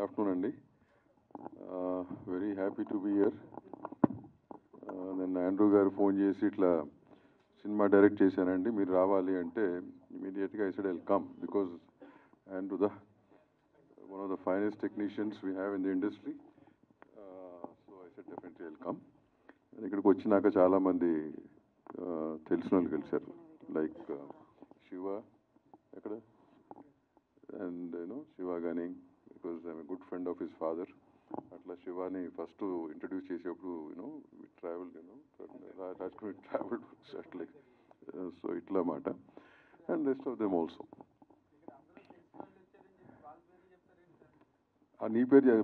afternoon, Andy. Very happy to be here. Then Andrew garu phone chesi itla cinema direct chesanandi meer raavali ante immediately I said I'll come because Andrew one of the finest technicians we have in the industry. So I said definitely I'll come. And ikkadiki vachinaka chaala mandi telisina vallu kalisaru like Shiva ekkada and Shiva Gani, because I'm a good friend of his father. Atla Shivani first to introduce chesappudu we traveled Rajkot traveled like so itla mata and rest of them also. నీ పేరు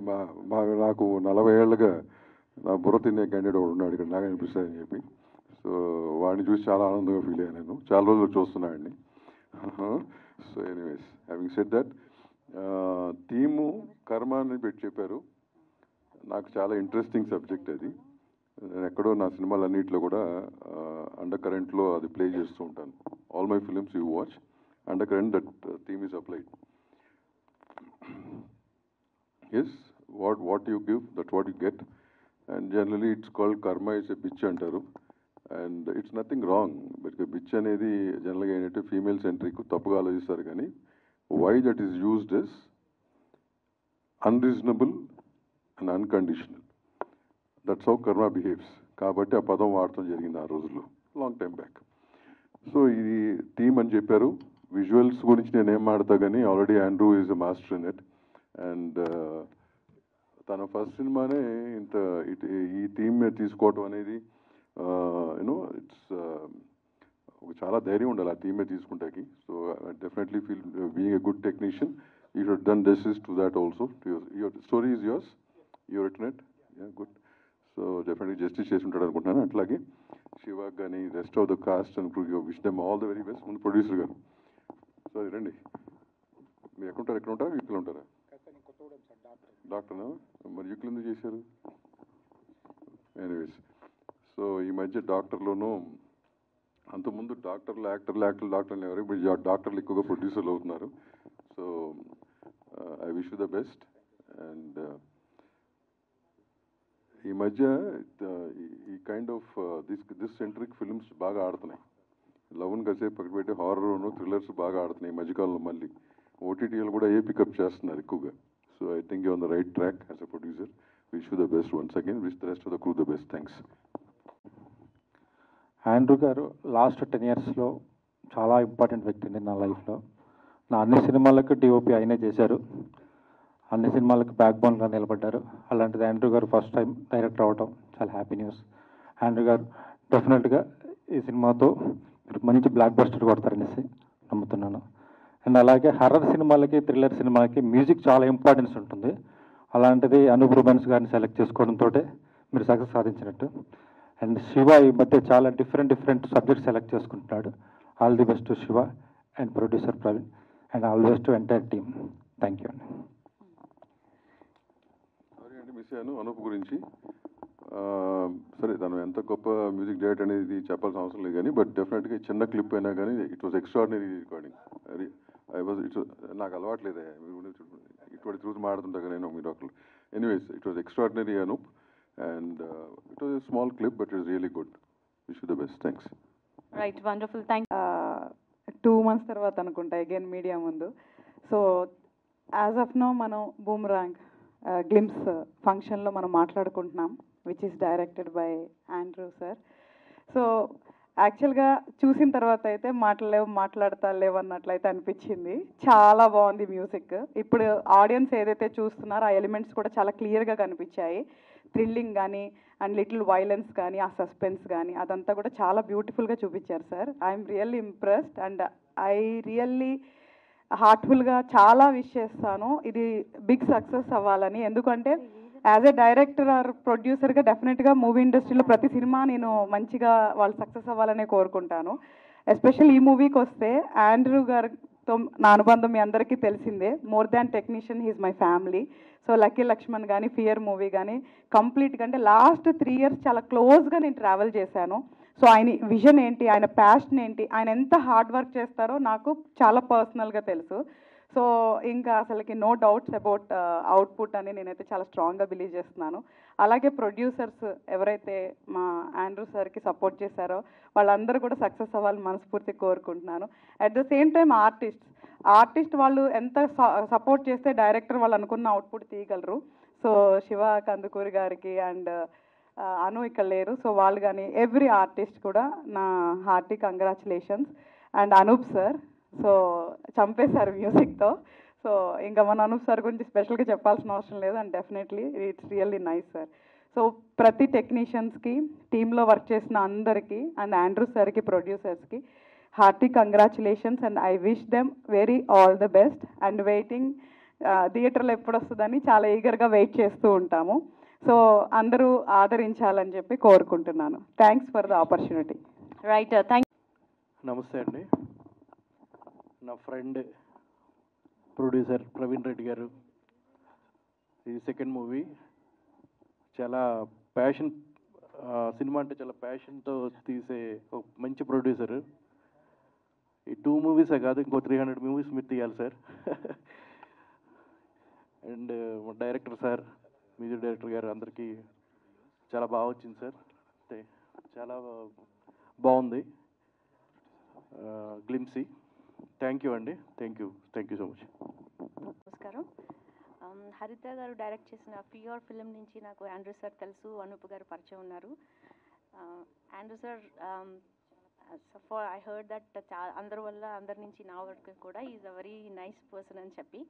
నాకు 40 ఏళ్ళుగా నా బుర్ర తినే candidate ఒకడు ఉన్నాడు ఇక్కడ నాకు అనిపిస్తుందని చెప్పి. సో వాడిని చూసి చాలా ఆనందంగా ఫీల్ అయ్యాను. నేను చాలా రోజులు చూస్తున్నాడిని. So anyways having said that theme కర్మ అని పెట్టి చెప్పారు. నాకు చాలా ఇంట్రెస్టింగ్ సబ్జెక్ట్ అది. నేను ఎక్కడో నా సినిమాలన్నింటిలో కూడా అండర్ కరెంట్లో అది ప్లే చేస్తూ ఉంటాను. All my films you watch under current that theme is applied. Yes, what you give, that's what you get. And generally it's called karma is a bitch antaru. And it's nothing wrong. But bitch anedi generally ఏంటంటే female centric తప్పుగా ఆలోచిస్తారు కానీ why that is used is unreasonable and unconditional. That's how karma behaves. కాబట్టి ఆ పదం వాడటం జరిగింది ఆ రోజుల్లో లాంగ్ టైం బ్యాక్. సో ఇది థీమ్ అని చెప్పారు. విజువల్స్ గురించి నేను ఏం మాడతా కానీ already Andrew is a master in it. And తన ఫస్ట్ సినిమానే ఇంత ఈ థీమ్ మీద తీసుకోవటం అనేది ఇట్స్ చాలా ధైర్యం ఉండాలి ఆ థీమ్ మీద తీసుకుంటాకి. So definitely feel being a good technician you should done justice to that also. Your story is yours, you written it, good. So definitely justice చేసి ఉంటాడు అనుకుంటున్నాను. అట్లాగే శివాగ్ కానీ rest of the cast and wish them all the very best. ముందు producer గారు sorry రండి. మీరు ఎక్కడ ఉంటారా ఇక్కడ ఉంటారా? డాక్టర్నా? మరి యూక్లు ఎందుకు చేశారు? ఎనీవేస్ సో ఈ మధ్య డాక్టర్లోనూ అంతకుముందు డాక్టర్లు ఎవరు ఇప్పుడు డాక్టర్లు ఎక్కువగా ప్రొడ్యూసర్లు అవుతున్నారు. So I wish you the best. And ఈ మధ్య ఈ kind of this centric films బాగా ఆడుతున్నాయి. లవ్ని కాసేపు పక్కన పెట్టి హారర్ను థ్రిల్లర్స్ బాగా ఆడుతున్నాయి ఈ మధ్యకాలంలో. మళ్ళీ ఓటీటీలు కూడా పికప్ చేస్తున్నారు ఎక్కువగా. So I think you're on the right track as a producer. Wish you the best once again. Wish the rest of the crew the best. Thanks. Andrew గారు లాస్ట్ 10 yearsలో చాలా ఇంపార్టెంట్ వ్యక్తి అండి నా లైఫ్లో. నా అన్ని సినిమాలకు డిఓపి ఆయనే చేశారు. అన్ని సినిమాలకు బ్యాక్ బోన్గా నిలబడ్డారు. అలాంటిది ఆండ్రూ గారు ఫస్ట్ టైం డైరెక్టర్ అవ్వటం చాలా హ్యాపీ న్యూస్. ఆండ్రూ గారు డెఫినెట్గా ఈ సినిమాతో మీరు మంచి బ్లాక్ బస్టర్ కొడతారనేసి నమ్ముతున్నాను. అండ్ అలాగే హర్రర్ సినిమాలకి థ్రిల్లర్ సినిమాలకి మ్యూజిక్ చాలా ఇంపార్టెన్స్ ఉంటుంది. అలాంటిది అనూప్ రూబెన్స్ గారిని సెలెక్ట్ చేసుకోవడంతో మీరు సక్సెస్ సాధించినట్టు. అండ్ శివ ఈ మధ్య చాలా డిఫరెంట్ సబ్జెక్ట్స్ సెలెక్ట్ చేసుకుంటున్నాడు. All the best to Shiva and producer Praveen and all the best to entire team. Thank you అండి. సారీ అండి మిస్ అయ్యాను అనూప్ గురించి. సరే తను ఎంత గొప్ప మ్యూజిక్ డైరెక్టర్ అనేది చెప్పాల్సిన అవసరం లేదు కానీ బట్ డెఫినెట్గా చిన్న క్లిప్ అయినా కానీ ఇట్ వాజ్ ఎక్స్ట్రాడినరీ రికార్డింగ్. నాకు అలవాట్లేదే ఇటువంటి చూసి మాడుతుంటా కానీ నేను మీ doctor. Anyways it was extraordinary Anoop and it was a small clip but it really good. Wish you the best. Thanks. Right, wonderful. Thank 2 months తర్వాత అనుకుంటా అగైన్ మీడియా ముందు. సో యాజ్ ఆఫ్ నో మనం బూమరాంగ్ గ్లిమ్స్ ఫంక్షన్లో మనం మాట్లాడుకుంటున్నాం which is directed by Andrew sir. So యాక్చువల్గా చూసిన తర్వాత అయితే మాట్లాడతాలేవు అన్నట్లయితే అనిపించింది. చాలా బాగుంది మ్యూజిక్. ఇప్పుడు ఆడియన్స్ ఏదైతే చూస్తున్నారో ఆ ఎలిమెంట్స్ కూడా చాలా క్లియర్గా కనిపించాయి. థ్రిల్లింగ్ కానీ అండ్ లిటిల్ వైలెన్స్ కానీ ఆ సస్పెన్స్ కానీ అదంతా కూడా చాలా బ్యూటిఫుల్గా చూపించారు sir. I'm really impressed and I really హార్ట్ఫుల్గా చాలా విష్ చేస్తాను ఇది బిగ్ సక్సెస్ అవ్వాలని. ఎందుకంటే యాజ్ ఎ డైరెక్టర్ ఆర్ ప్రొడ్యూసర్గా డెఫినెట్గా మూవీ ఇండస్ట్రీలో ప్రతి సినిమా నేను మంచిగా వాళ్ళు సక్సెస్ అవ్వాలనే కోరుకుంటాను. ఎస్పెషల్ ఈ మూవీకి వస్తే ఆండ్రూ గారితో నా అనుబంధం మీ అందరికీ తెలిసిందే. More than technician he's my family. So lucky Lakshman కానీ ఫియర్ మూవీ కానీ కంప్లీట్గా అంటే లాస్ట్ 3 years చాలా క్లోజ్గా నేను ట్రావెల్ చేశాను. సో ఆయన విజన్ ఏంటి, ఆయన ప్యాషన్ ఏంటి, ఆయన ఎంత హార్డ్ వర్క్ చేస్తారో నాకు చాలా పర్సనల్గా తెలుసు. సో ఇంకా అసలుకి నో డౌట్స్ అబౌట్ అవుట్పుట్ అని నేనైతే చాలా స్ట్రాంగ్గా బిలీవ్ చేస్తున్నాను. అలాగే ప్రొడ్యూసర్స్ ఎవరైతే మా ఆండ్రూ సార్కి సపోర్ట్ చేశారో వాళ్ళందరూ కూడా సక్సెస్ అవ్వాలని మనస్ఫూర్తి కోరుకుంటున్నాను. At the same time artist వాళ్ళు ఎంత సపోర్ట్ చేస్తే డైరెక్టర్ వాళ్ళు అనుకున్న అవుట్పుట్ తీయగలరు. సో శివ కందుకూరి గారికి అండ్ అను ఇక్కడ లేరు, సో వాళ్ళు కానీ ఎవ్రీ ఆర్టిస్ట్ కూడా నా hearty congratulations. And Anoop sir so చంపేశారు మ్యూజిక్తో. సో ఇంకా మన అనూప్ సార్ గురించి స్పెషల్గా చెప్పాల్సిన అవసరం లేదు. And definitely it's really nice sir. So ప్రతి టెక్నీషియన్స్కి, టీంలో వర్క్ చేసిన అందరికీ అండ్ ఆండ్రూ సార్కి, ప్రొడ్యూసర్స్కి hearty congratulations and I wish them very all the best. And waiting థియేటర్లో ఎప్పుడు వస్తుందని చాలా ఈగర్గా వెయిట్ చేస్తూ ఉంటాము. సో అందరూ ఆదరించాలని చెప్పి కోరుకుంటున్నాను. Thanks for the opportunity. Right, thank. నమస్తే అండి. నా ఫ్రెండ్ ప్రొడ్యూసర్ ప్రవీణ్ రెడ్డి గారు, ఇది సెకండ్ మూవీ. చాలా ప్యాషన్, సినిమా అంటే చాలా ప్యాషన్తో తీసే ఒక మంచి ప్రొడ్యూసరు. ఈ 2 మూవీసే కాదు, ఇంకో 300 మూవీస్ మీరు తీయాలి sir. And director sir, music director గారు అందరికీ చాలా బాగా వచ్చింది సార్. చాలా బాగుంది గ్లిమ్సీ. థ్యాంక్ యూ అండి, థ్యాంక్ యూ సో మచ్. నమస్కారం. హరిత గారు డైరెక్ట్ చేసిన ఫియోర్ ఫిలిం నుంచి నాకు ఆండ్రూ సార్ తెలుసు, అనూప్ గారు పరిచయం ఉన్నారు. Andrew sir for I heard that అందరి వల్ల, అందరి నుంచి నా వరకు కూడా is a very nice person అని చెప్పి.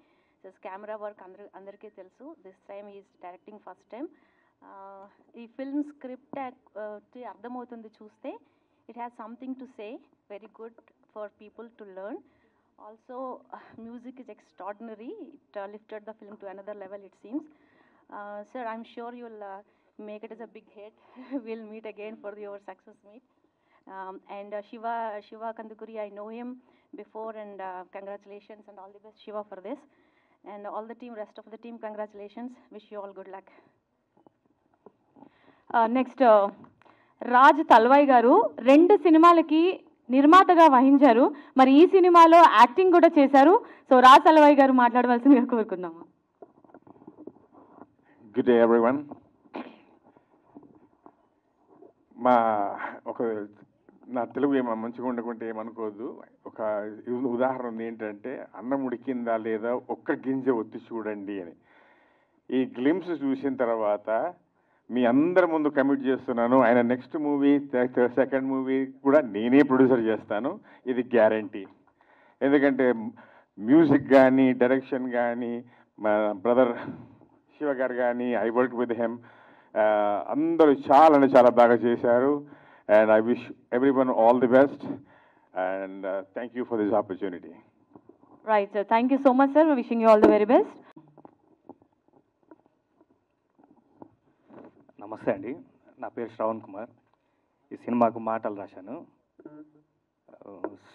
సో కెమెరా వర్క్ అందరికీ తెలుసు. This time is directing first time. ఈ ఫిల్మ్ స్క్రిప్ట్ అర్థమవుతుంది చూస్తే. It has something to say, very good for people to learn. Also, music is extraordinary. It lifted the film to another level, it seems. Sir, I'm sure you'll make it as a big hit. We'll meet again for your success meet. And Shiva Kandukuri, I know him before, and congratulations and all the best, Shiva, for this. And all the team, rest of the team, congratulations. Wish you all good luck. Next, Raj Talwai garu 2 సినిమాలకి నిర్మాతగా వహించారు. మరి ఈ సినిమాలో acting కూడా చేశారు. So Raj Talwai గారు మాట్లాడవలసిందిగా కోరుకుందాము. Good day everyone. నా తెలుగు మంచిగా ఉండకుంటే ఏమనుకోవద్దు. ఒక ఉదాహరణ ఉంది ఏంటంటే, అన్నం ఉడికిందా లేదా ఒక్క గింజ ఒత్తి చూడండి అని. ఈ గ్లిమ్స్ చూసిన తర్వాత మీ అందరి ముందు కమిట్ చేస్తున్నాను, ఆయన నెక్స్ట్ మూవీ, సెకండ్ మూవీ కూడా నేనే ప్రొడ్యూసర్ చేస్తాను, ఇది గ్యారంటీ. ఎందుకంటే మ్యూజిక్ కానీ, డైరెక్షన్ కానీ, మా బ్రదర్ శివ గారు కానీ, ఐ వర్క్ విత్ హెమ్, అందరూ చాలా బాగా చేశారు. And I wish everyone all the best and thank you for this opportunity. Right sir, thank you so much sir. Wishing you all the very best. నమస్తే అండి, నా పేరు శ్రవణ్ కుమార్. ఈ సినిమాకు మాటలు రాశాను.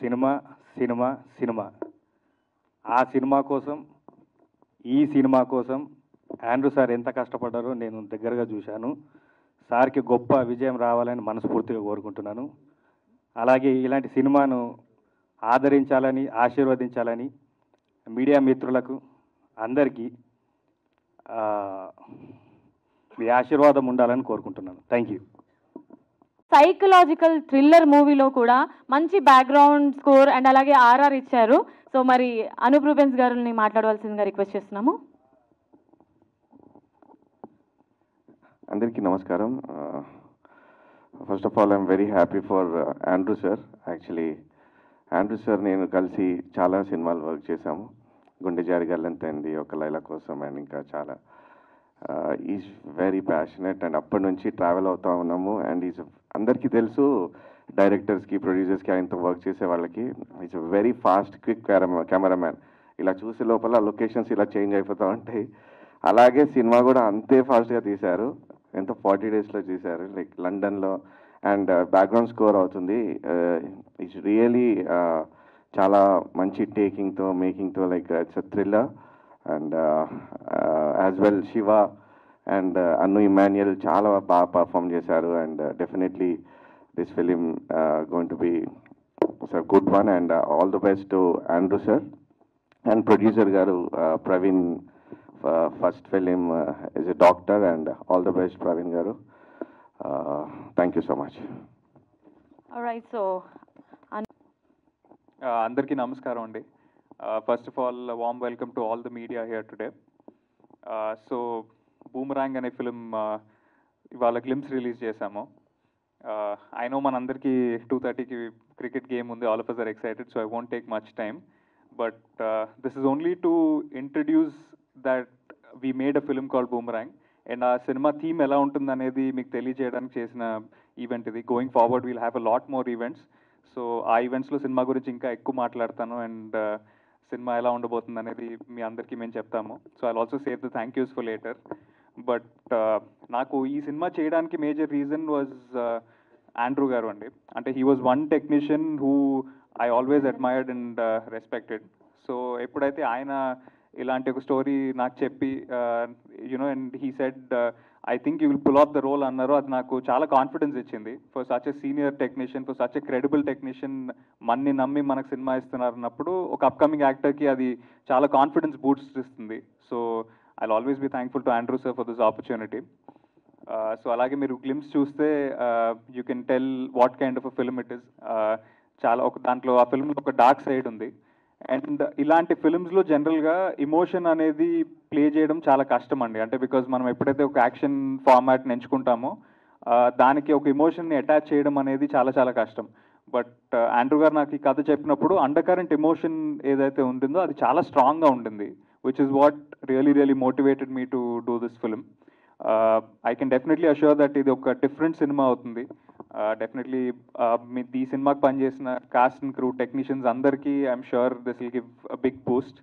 సినిమా సినిమా సినిమా, ఆ సినిమా కోసం, ఈ సినిమా కోసం ఆండ్రూ సార్ ఎంత కష్టపడ్డారో నేను దగ్గరగా చూశాను. సార్కి గొప్ప విజయం రావాలని మనస్ఫూర్తిగా కోరుకుంటున్నాను. అలాగే ఇలాంటి సినిమాను ఆదరించాలని, ఆశీర్వదించాలని మీడియా మిత్రులకు అందరికీ మీ ఆశీర్వాదం ఉండాలని కోరుకుంటున్నాను. Thank you. సైకలాజికల్ థ్రిల్లర్ మూవీలో కూడా మంచి బ్యాక్గ్రౌండ్ స్కోర్ అండ్ అలాగే ఆర్ఆర్ ఇచ్చారు. సో మరి అనూప్ రూబెన్స్ గారిని మాట్లాడవలసిందిగా రిక్వెస్ట్ చేస్తున్నాము. అందరికీ నమస్కారం. First of all I'm very happy for Andrew sir. Actually Andrew sir నేను కలిసి చాలా సినిమాలు వర్క్ చేశాము. గుండె జారి గల్లంతైంది, ఒక లైలా కోసం, అండ్ ఇంకా చాలా. ఈజ్ వెరీ ప్యాషనెట్ అండ్ అప్పటి నుంచి ట్రావెల్ అవుతూ ఉన్నాము. అండ్ ఈజ్ అందరికీ తెలుసు, డైరెక్టర్స్కి, ప్రొడ్యూసర్స్కి, ఆయనతో వర్క్ చేసే వాళ్ళకి is very fast, quick cameraman. ఇలా చూసే లోపల లొకేషన్స్ ఇలా చేంజ్ అయిపోతూ ఉంటాయి. అలాగే సినిమా కూడా అంతే ఫాస్ట్గా తీశారు. ఎంత 40 డేస్లో తీశారు, లైక్ లండన్లో. అండ్ బ్యాక్గ్రౌండ్ స్కోర్ అవుతుంది. ఇట్స్ రియలీ చాలా మంచి టేకింగ్తో, మేకింగ్తో, like it's a thriller. And as well Shiva and Annu Emmanuel చాలా బాగా పర్ఫామ్ చేశారు. And definitely this film going to be good one. And all the best to Andrew sir. And producer గారు Praveen, first film is a doctor, and all the best Praveen garu. Thank you so much. Right, so అందరికీ నమస్కారం అండి. First of all warm welcome to all the media here today. So boomerang అనే film ఇవాళ glimpse release చేశాము. I know మనందరికీ 2:30కి cricket game ఉంది, all of us are excited, so I won't take much time. But this is only to introduce that we made a film called Boomerang. And ఆ cinema theme ఎలా ఉంటుంది అనేది మీకు తెలియజేయడానికి చేసిన event ఇది. Going forward we'll have a lot more events. So ఆ ఈవెంట్స్లో సినిమా గురించి ఇంకా ఎక్కువ మాట్లాడతాను, అండ్ సినిమా ఎలా ఉండబోతుంది అనేది మీ అందరికీ మేము చెప్తాము. So I also save the thank use for later. But నాకు ఈ సినిమా చేయడానికి మేజర్ రీజన్ వాజ్ ఆండ్రూ గారు అండి. అంటే he was one technician who I always admired and respected. So ఎప్పుడైతే ఆయన ఇలాంటి ఒక స్టోరీ నాకు చెప్పి you know and he said I think you will pull off the role అన్నారు, అది నాకు చాలా కాన్ఫిడెన్స్ ఇచ్చింది. For such a senior technician, for such a credible technician మన్ని నమ్మి మనకు సినిమా ఇస్తున్నారు అన్నప్పుడు ఒక అప్కమింగ్ యాక్టర్కి అది చాలా కాన్ఫిడెన్స్ బూస్ట్ ఇస్తుంది. So I always be thankful to Andrew sir for this opportunity. So అలాగే మీరు గ్లిమ్స్ చూస్తే you can tell what kind of a film it is. చాలా ఒక దాంట్లో ఆ ఫిల్మ్లో ఒక డార్క్ సైడ్ ఉంది. అండ్ ఇలాంటి ఫిల్మ్స్లో జనరల్గా ఇమోషన్ అనేది ప్లే చేయడం చాలా కష్టం అండి. అంటే బికాజ్ మనం ఎప్పుడైతే ఒక యాక్షన్ ఫార్మాట్ని ఎంచుకుంటామో దానికి ఒక ఇమోషన్ని అటాచ్ చేయడం అనేది చాలా చాలా కష్టం. బట్ ఆండ్రూ గారు నాకు ఈ కథ చెప్పినప్పుడు అండర్ కరెంట్ ఎమోషన్ ఏదైతే ఉంటుందో అది చాలా స్ట్రాంగ్గా ఉంటుంది, which is what really motivated me to do this film. I can definitely assure that ఇది ఒక డిఫరెంట్ సినిమా అవుతుంది. డెఫినెట్లీ ఈ సినిమాకి పనిచేసిన కాస్ట్ అండ్ క్రూ టెక్నీషియన్స్ అందరికీ I'm sure this will give a big boost.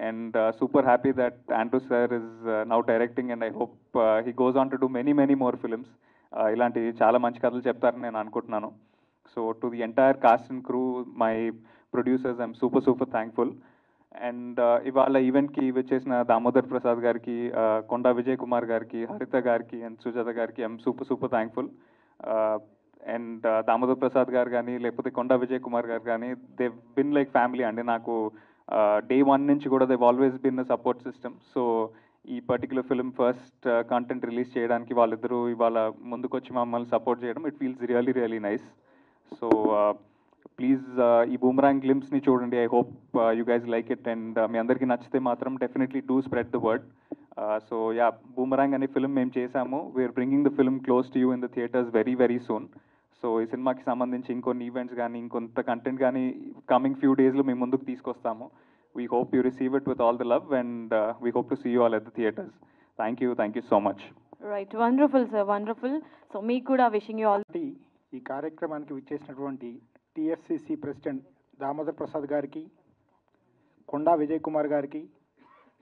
And super happy that Andrew sir is now directing, and I hope he goes on to do many more films. ఇలాంటి చాలా మంచి కథలు చెప్తారని నేను అనుకుంటున్నాను. So to the entire cost and crew, my producers, I'm super thankful. And ఇవాళ ఈవెంట్కి వచ్చేసిన దామోదర్ ప్రసాద్ గారికి, కొండా విజయ్ కుమార్ గారికి, హరిత గారికి అండ్ సుజాత గారికి I'm super thankful. And Damodar Prasad గారు కానీ లేకపోతే కొండా విజయ్ కుమార్ గారు కానీ దే బిన్ లైక్ ఫ్యామిలీ అండి నాకు. డే 1 నుంచి కూడా Dev always been a support system. So ఈ particular film first content release చేయడానికి వాళ్ళిద్దరూ ఇవాళ ముందుకొచ్చి మమ్మల్ని సపోర్ట్ చేయడం, it feels really nice. So please ఈ బూమరాంగ్ గ్లిమ్స్ని చూడండి. I hope you guys like it, and మీ అందరికీ నచ్చితే మాత్రం definitely do spread the word. So yeah, boomerang అనే ఫిల్మ్ మేము చేశాము. We're bringing the film close to you in the theatres very soon. So ఈ సినిమాకి సంబంధించి ఇంకొన్ని ఈవెంట్స్ కానీ ఇంకొంత కంటెంట్ కానీ కమింగ్ ఫ్యూ డేస్లో మేము ముందుకు తీసుకొస్తాము. We hope you receive it with all the love, and we hope to see you all at the theatres. Thank you so much. Right, wonderful sir, wonderful. So మీకు కూడా wishing you all. ఈ కార్యక్రమానికి విచ్చేసినటువంటి TFCC president Damodar Prasad గారికి, కొండా విజయ్ కుమార్ గారికి,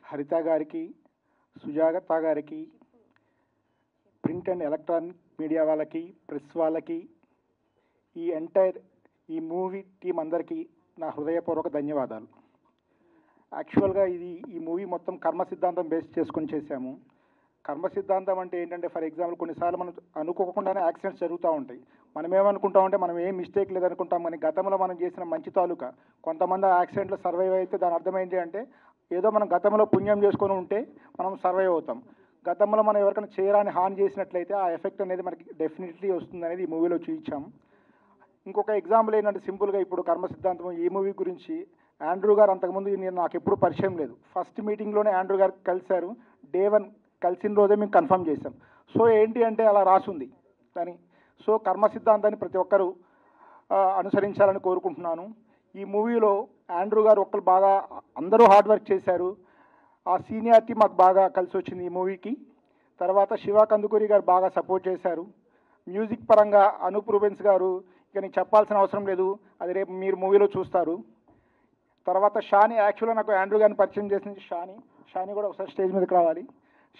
హరిత గారికి, సుజాత గారికి, ప్రింట్ అండ్ ఎలక్ట్రానిక్ మీడియా వాళ్ళకి, ప్రెస్ వాళ్ళకి, ఈ మూవీ టీం అందరికీ నా హృదయపూర్వక ధన్యవాదాలు. యాక్చువల్గా ఈ మూవీ మొత్తం కర్మ సిద్ధాంతం బేస్ చేసుకొని చేశాము. కర్మ సిద్ధాంతం అంటే ఏంటంటే, ఫర్ ఎగ్జాంపుల్ కొన్నిసార్లు మనం అనుకోకుండానే యాక్సిడెంట్స్ జరుగుతూ ఉంటాయి. మనం ఏమనుకుంటామంటే మనం ఏం మిస్టేక్ లేదనుకుంటాం, కానీ గతంలో మనం చేసిన మంచి తాలూకా కొంతమంది యాక్సిడెంట్లో సర్వైవ్ అయితే దాని అర్థం ఏంటి అంటే ఏదో మనం గతంలో పుణ్యం చేసుకొని ఉంటే మనం సర్వైవ్ అవుతాం. గతంలో మనం ఎవరికైనా చేయరాని హాని చేసినట్లయితే ఆ ఎఫెక్ట్ అనేది మనకి డెఫినెట్లీ వస్తుంది అనేది ఈ మూవీలో చూపించాము. ఇంకొక ఎగ్జాంపుల్ ఏంటంటే, సింపుల్గా ఇప్పుడు కర్మ సిద్ధాంతం ఈ మూవీ గురించి ఆండ్రూ గారు అంతకుముందు నాకు ఎప్పుడు పరిచయం లేదు. ఫస్ట్ మీటింగ్లోనే ఆండ్రూ గారు కలిశారు. Day 1 కలిసిన రోజే మేము కన్ఫర్మ్ చేశాం. సో ఏంటి అంటే అలా రాసుంది కానీ. సో కర్మ సిద్ధాంతాన్ని ప్రతి ఒక్కరూ అనుసరించాలని కోరుకుంటున్నాను. ఈ మూవీలో ఆండ్రూ గారు ఒక్కరు బాగా అందరూ హార్డ్ వర్క్ చేశారు. ఆ సీనియారిటీ మాకు బాగా కలిసి వచ్చింది ఈ మూవీకి. తర్వాత శివ కందుకూరి గారు బాగా సపోర్ట్ చేశారు. మ్యూజిక్ పరంగా అనూప్ రూబెన్స్ గారు ఇక నేను చెప్పాల్సిన అవసరం లేదు, అది రేపు మీరు మూవీలో చూస్తారు. తర్వాత షాని, యాక్చువల్గా నాకు ఆండ్రూ గారిని పరిచయం చేసింది షాని కూడా ఒకసారి స్టేజ్ మీదకి రావాలి.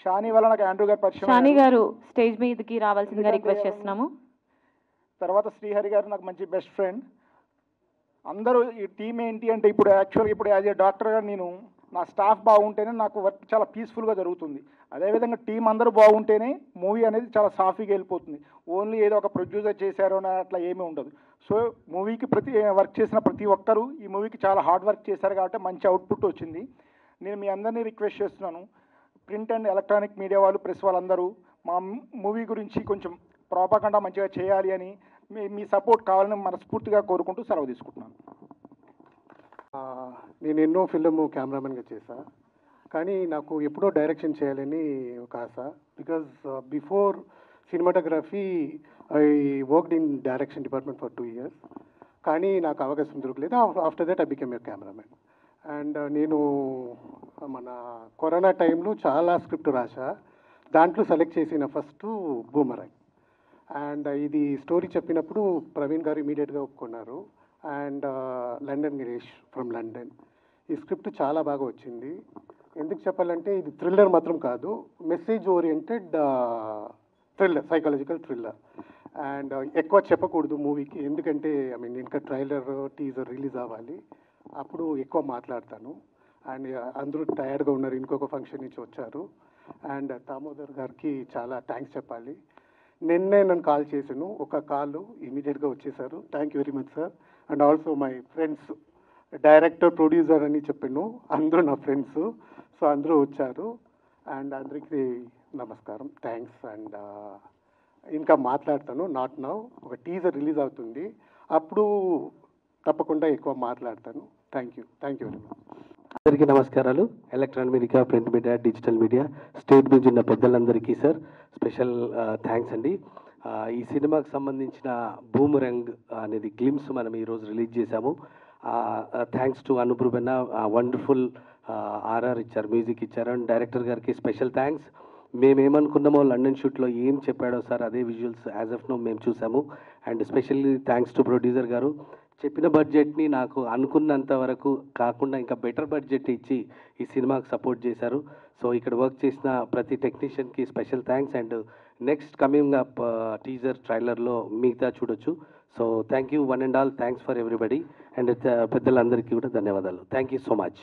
షాని వల్ల నాకు ఆండ్రూ గారు పరిచయం. షాని గారు స్టేజ్ మీదకి రావాల్సిందిగా రిక్వెస్ట్ చేస్తున్నాము. తర్వాత శ్రీహరి గారు నాకు మంచి బెస్ట్ ఫ్రెండ్. అందరూ ఈ టీం ఏంటి అంటే ఇప్పుడు యాక్చువల్గా ఇప్పుడు యాజ్ ఏ డాక్టర్గా నేను నా స్టాఫ్ బాగుంటేనే నాకు వర్క్ చాలా పీస్ఫుల్గా జరుగుతుంది. అదేవిధంగా టీం అందరూ బాగుంటేనే మూవీ అనేది చాలా సాఫీగా వెళ్ళిపోతుంది. ఓన్లీ ఏదో ఒక ప్రొడ్యూసర్ చేశారు అని అట్లా ఏమీ ఉండదు. సో మూవీకి వర్క్ చేసిన ప్రతి ఒక్కరూ ఈ మూవీకి చాలా హార్డ్ వర్క్ చేశారు కాబట్టి మంచి అవుట్పుట్ వచ్చింది. నేను మీ అందరినీ రిక్వెస్ట్ చేస్తున్నాను, ప్రింట్ అండ్ ఎలక్ట్రానిక్ మీడియా వాళ్ళు, ప్రెస్ వాళ్ళందరూ మా మూవీ గురించి కొంచెం ప్రాపగండా మంచిగా చేయాలి అని మీ సపోర్ట్ కావాలని మనస్ఫూర్తిగా కోరుకుంటూ సెలవు తీసుకుంటున్నాను. నేను ఎన్నో ఫిల్మ్ కెమెరామెన్గా చేశా, కానీ నాకు ఎప్పుడో డైరెక్షన్ చేయాలని ఒక ఆశ. Because before cinematography I worked in direction department for 2 years, కానీ నాకు అవకాశం దొరకలేదు. After that I became a cameraman. And నేను మన కరోనా టైంలో చాలా స్క్రిప్ట్ రాశా. దాంట్లో సెలెక్ట్ చేసిన ఫస్ట్ బూమరాంగ్. అండ్ ఇది స్టోరీ చెప్పినప్పుడు ప్రవీణ్ గారు ఇమీడియట్గా ఒప్పుకున్నారు. And London Girish from London. ఈ స్క్రిప్ట్ చాలా బాగా వచ్చింది. ఎందుకు చెప్పాలంటే ఇది థ్రిల్లర్ మాత్రం కాదు, message oriented thriller, psychological thriller. And ఎక్కువ చెప్పకూడదు మూవీకి, ఎందుకంటే ఇంకా ట్రైలర్ టీజర్ రిలీజ్ అవ్వాలి, అప్పుడు ఎక్కువ మాట్లాడతాను. అండ్ అందరూ టయర్డ్గా ఉన్నారు, ఇంకొక ఫంక్షన్ నుంచి వచ్చారు. అండ్ దామోదర్ గారికి చాలా థ్యాంక్స్ చెప్పాలి. నిన్నే నన్ను కాల్ చేశాను, ఒక కాల్ ఇమీడియట్గా వచ్చేసారు. Thank you very much sir. And also my friends, director, producer అని చెప్పాను, అందరూ నా ఫ్రెండ్స్. సో అందరూ వచ్చారు. అండ్ అందరికీ నమస్కారం, థ్యాంక్స్. అండ్ ఇంకా మాట్లాడతాను, నాట్ నౌ. ఒక టీజర్ రిలీజ్ అవుతుంది, అప్పుడు తప్పకుండా ఎక్కువ మాట్లాడతాను. Thank you very much. అందరికీ నమస్కారాలు. Electronic media, print media, digital media, state నుంచి ఉన్న పెద్దలందరికీ సార్ స్పెషల్ థ్యాంక్స్ అండి. ఈ సినిమాకి సంబంధించిన బూమరంగ్ అనేది గ్లిమ్స్ మనం ఈరోజు రిలీజ్ చేశాము. థ్యాంక్స్ టు అనుప్రూబెన్న, వండర్ఫుల్ ఆర్ఆర్ ఇచ్చారు, మ్యూజిక్ ఇచ్చారు. అండ్ డైరెక్టర్ గారికి స్పెషల్ థ్యాంక్స్. మేమేమనుకున్నామో లండన్ షూట్లో ఏం చెప్పాడో సార్ అదే విజువల్స్ యాజ్ ఆఫ్ నో మేము చూసాము. And specially thanks to producer గారు. చెప్పిన బడ్జెట్ని నాకు అనుకున్నంత వరకు కాకుండా ఇంకా బెటర్ బడ్జెట్ ఇచ్చి ఈ సినిమాకి సపోర్ట్ చేశారు. సో ఇక్కడ వర్క్ చేసిన ప్రతి టెక్నీషియన్కి special thanks. And next coming up teaser ట్రైలర్లో మిగతా చూడొచ్చు. So thank you one and all, thanks for everybody. And పెద్దలందరికీ కూడా ధన్యవాదాలు. Thank you so much.